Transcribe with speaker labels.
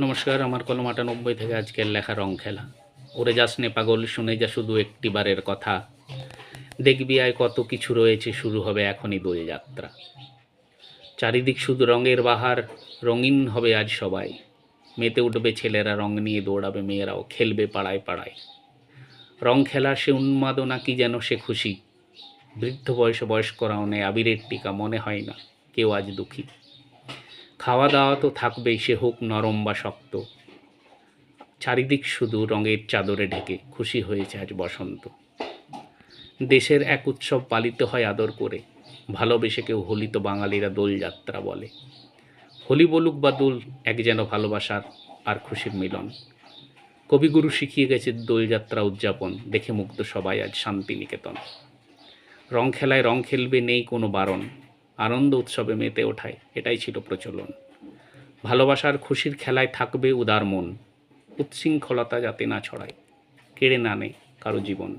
Speaker 1: নমস্কার, আমার কলম ৯৮ থেকে আজকের লেখা রং খেলা। ওরে যাস নে পাগল, শুনে যা শুধু একটিবারের কথা। দেখবি আয় কত কিছু রয়েছে, শুরু হবে এখনই দোলযাত্রা। চারিদিক শুধু রঙের বাহার, রঙিন হবে আজ সবাই। মেতে উঠবে ছেলেরা, রং নিয়ে দৌড়াবে মেয়েরাও, খেলবে পাড়ায় পাড়ায়। রং খেলা সে উন্মাদনা, কি যেন সে খুশি। বৃদ্ধ বয়সে বয়স্করাও নেয় আবিরের টিকা, মনে হয় না কেউ আজ দুঃখী। খাওয়া দাওয়া তো থাকবেই, সে হোক নরম বা শক্ত। চারিদিক শুধু রঙের চাদরে ঢেকে, খুশি হয়েছে আজ বসন্ত। দেশের এক উৎসব পালিত হয় আদর করে, ভালোবেসে কেউ হোলি তো বাঙালিরা দোলযাত্রা বলে। হোলি বলুক বা দোল, এক যেন ভালোবাসার আর খুশির মিলন। কবিগুরু শিখিয়ে গেছে দোলযাত্রা উদযাপন, দেখে মুগ্ধ সবাই আজ শান্তিনিকেতন। রং খেলায় রং খেলবে, নেই কোনো বারণ। আনন্দ উৎসবে মেতে ওঠায়, এটাই ছিল প্রচলন। ভালোবাসার খুশির খেলায় থাকবে উদার মন, উচ্ছৃঙ্খলতা যাতে না ছড়ায়, কেড়ে না নেয় কারো জীবন।